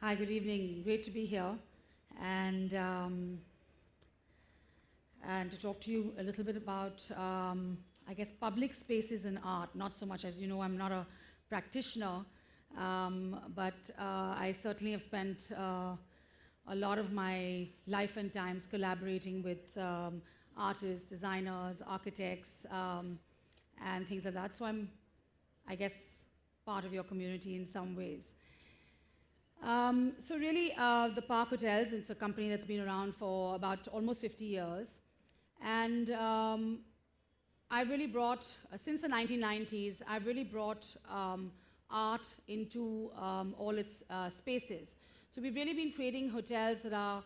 Hi, good evening. Great to be here and and to talk to you a little bit about, I guess, public spaces in art. Not so much, as you know, I'm not a practitioner, but I certainly have spent a lot of my life and times collaborating with artists, designers, architects, and things like that. So I'm, I guess, part of your community in some ways. So really, the Park Hotels, it's a company that's been around for about almost 50 years. And I've really brought, since the 1990s, I've really brought art into all its spaces. So we've really been creating hotels that are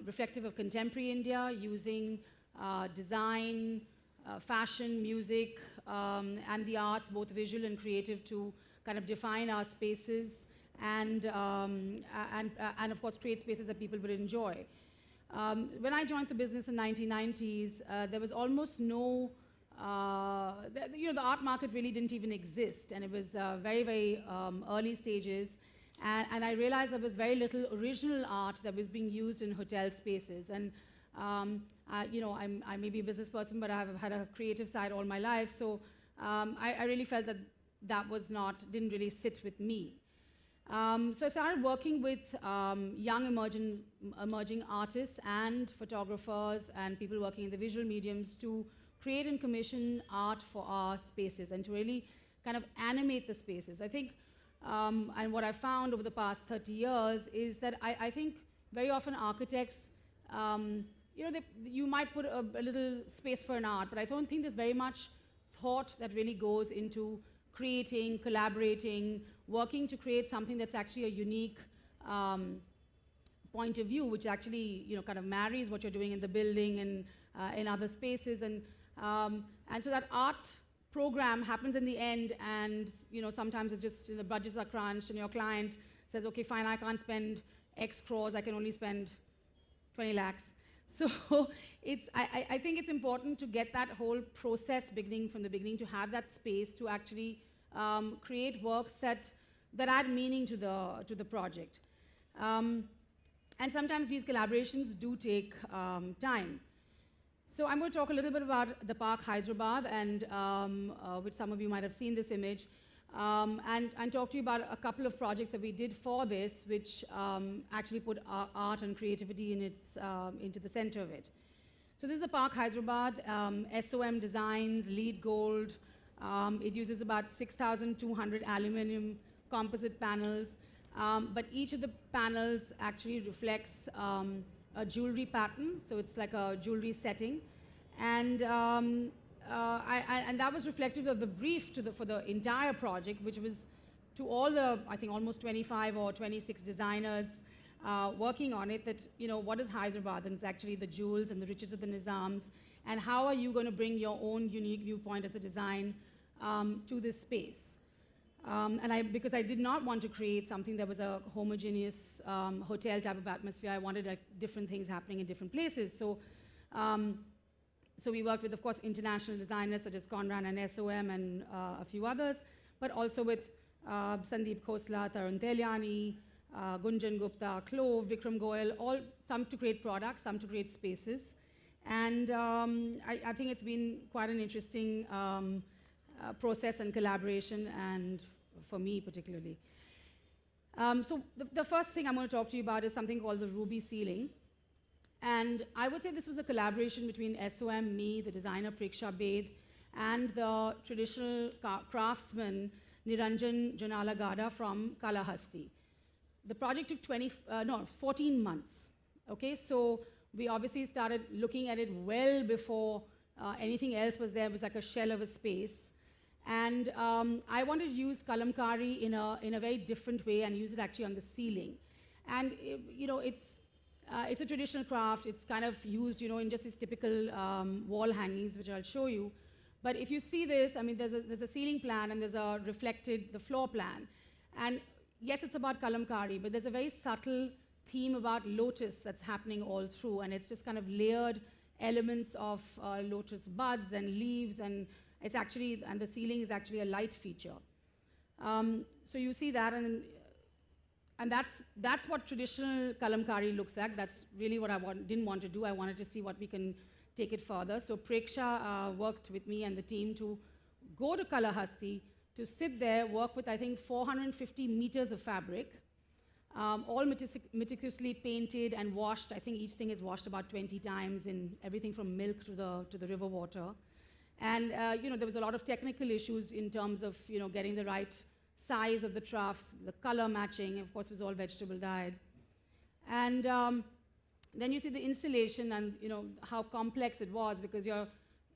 reflective of contemporary India, using design, fashion, music, and the arts, both visual and creative, to kind of define our spaces and of course create spaces that people would enjoy. When I joined the business in 1990s, there was almost no, the art market really didn't even exist, and it was very, very early stages. And I realized there was very little original art that was being used in hotel spaces. And I may be a business person, but I've had a creative side all my life. So I really felt that didn't really sit with me. So I started working with young emerging artists and photographers and people working in the visual mediums to create and commission art for our spaces and to really kind of animate the spaces. I think, and what I found over the past 30 years is that I think very often architects, you might put a little space for an art, but I don't think there's very much thought that really goes into creating, collaborating, working to create something that's actually a unique point of view, which actually kind of marries what you're doing in the building and in other spaces, and so that art program happens in the end, and sometimes it's just the budgets are crunched, and your client says, okay, fine, I can't spend X crores, I can only spend 20 lakhs. So I think it's important to get that whole process from the beginning, to have that space to actually create works that add meaning to the project. And sometimes these collaborations do take time. So I'm going to talk a little bit about the Park Hyderabad, and which some of you might have seen this image, and talk to you about a couple of projects that we did for this, which actually put art and creativity into the center of it. So this is the Park Hyderabad, SOM Designs, LEED Gold. It uses about 6,200 aluminum composite panels, but each of the panels actually reflects a jewelry pattern, so it's like a jewelry setting, and that was reflective of the brief for the entire project, which was to all the, I think, almost 25 or 26 designers working on it, that what is Hyderabad, and it's actually the jewels and the riches of the Nizams, and how are you going to bring your own unique viewpoint as a design to this space. Because I did not want to create something that was a homogeneous hotel type of atmosphere. I wanted different things happening in different places. So we worked with, of course, international designers such as Conran and SOM and a few others, but also with Sandeep Khosla, Tarun Telyani, Gunjan Gupta, Clove, Vikram Goyal, some to create products, some to create spaces. And I think it's been quite an interesting process and collaboration, and for me particularly. So the first thing I'm going to talk to you about is something called the Ruby Ceiling. And I would say this was a collaboration between SOM, me, the designer Priya, and the traditional craftsman Niranjan Janalagada from Kalahasti. The project took 14 months. Okay, so we obviously started looking at it well before anything else was there. It was like a shell of a space. And I wanted to use kalamkari in a very different way and use it actually on the ceiling. And it's a traditional craft. It's kind of used in just these typical wall hangings, which I'll show you. But if you see this, I mean, there's a ceiling plan and there's the floor plan. And yes, it's about kalamkari, but there's a very subtle theme about lotus that's happening all through, and it's just kind of layered elements of lotus buds and leaves, and the ceiling is actually a light feature. So you see that, and and that's what traditional kalamkari looks like. That's really what I didn't want to do. I wanted to see what we can take it further. So Preksha worked with me and the team to go to Kalahasti, to sit there, work with, I think, 450 meters of fabric, all meticulously painted and washed. I think each thing is washed about 20 times in everything from milk to the river water. And there was a lot of technical issues in terms of getting the right size of the troughs, the color matching, of course, was all vegetable dyed. And then you see the installation and how complex it was, because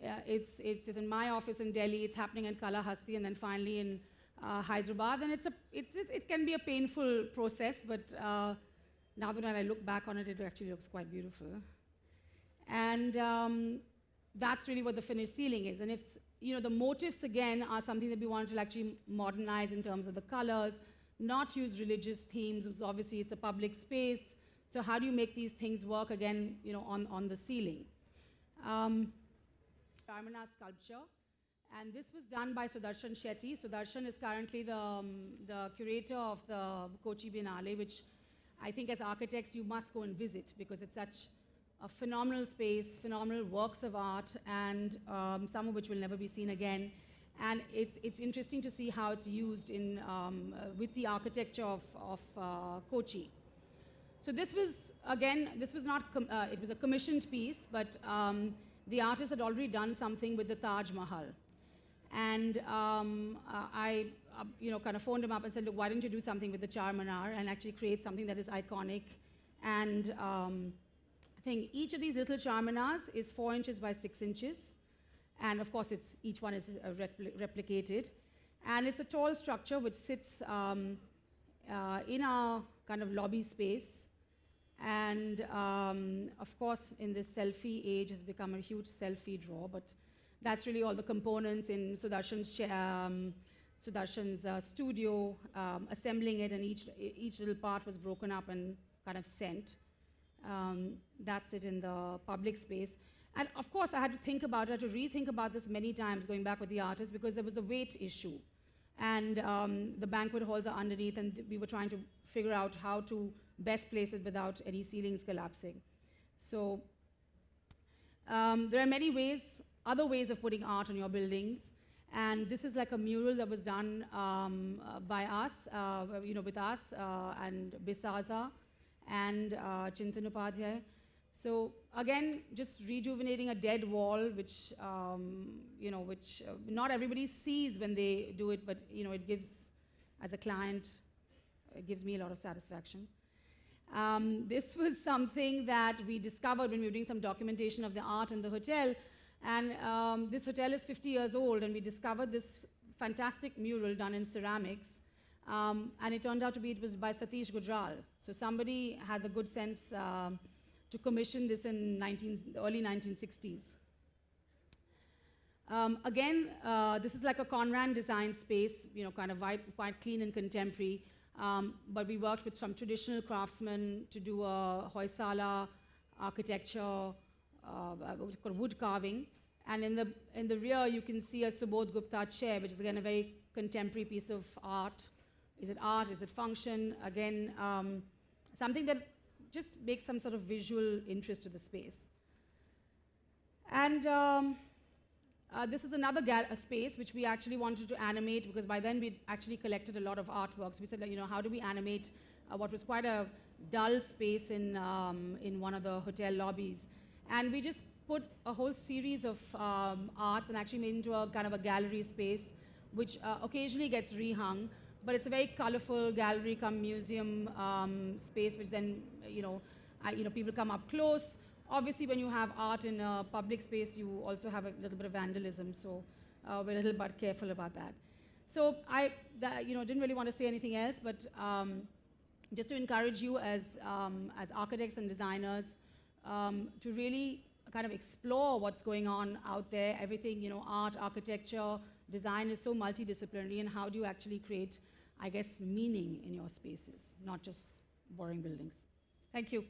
it's in my office in Delhi, it's happening in Kalahasti, and then finally in Hyderabad, and it can be a painful process, but now that I look back on it, it actually looks quite beautiful. And that's really what the finished ceiling is. And if the motifs again are something that we wanted to actually modernize in terms of the colors, not use religious themes, because obviously it's a public space. So how do you make these things work again, on the ceiling? Charminar sculpture, and this was done by Sudarshan Shetty. Sudarshan is currently the curator of the Kochi Biennale, which I think as architects you must go and visit, because it's such a phenomenal space, phenomenal works of art, and some of which will never be seen again. And it's interesting to see how it's used in with the architecture of Kochi. So this was not it was a commissioned piece, but the artist had already done something with the Taj Mahal. And I kind of phoned him up and said, look, why don't you do something with the Charminar and actually create something that is iconic. And I think each of these little Charminars is 4 inches by 6 inches. And of course, each one is replicated. And it's a tall structure which sits in a kind of lobby space. And of course, in this selfie age, has become a huge selfie draw. But that's really all the components in Sudarshan's studio, assembling it, and each little part was broken up and kind of sent. That's it in the public space. And of course, I had to think about it, to rethink about this many times, going back with the artist, because there was a weight issue. And the banquet halls are underneath, and we were trying to figure out how to best place it without any ceilings collapsing. So there are many ways, other ways of putting art on your buildings. And this is like a mural that was done by us, with us and Bisaza and Chintan Upadhyay. So again, just rejuvenating a dead wall, which not everybody sees when they do it, but it gives, as a client, it gives me a lot of satisfaction. This was something that we discovered when we were doing some documentation of the art in the hotel. And this hotel is 50 years old, and we discovered this fantastic mural done in ceramics. And it turned out it was by Satish Gujral. So somebody had the good sense to commission this in the early 1960s. Again, this is like a Conran design space, kind of quite clean and contemporary. But we worked with some traditional craftsmen to do a Hoysala architecture, wood carving. And in the rear, you can see a Subodh Gupta chair, which is again a very contemporary piece of art. Is it art? Is it function? Again, something that just makes some sort of visual interest to the space. And this is another space which we actually wanted to animate, because by then we'd actually collected a lot of artworks. We said, how do we animate what was quite a dull space in one of the hotel lobbies? And we just put a whole series of arts and actually made into a kind of a gallery space, which occasionally gets rehung. But it's a very colorful gallery come museum space, which then, people come up close. Obviously, when you have art in a public space, you also have a little bit of vandalism, so we're a little bit careful about that. So I didn't really want to say anything else, but just to encourage you as architects and designers to really kind of explore what's going on out there. Everything, art, architecture, design is so multidisciplinary, and how do you actually create, I guess, meaning in your spaces, not just boring buildings. Thank you.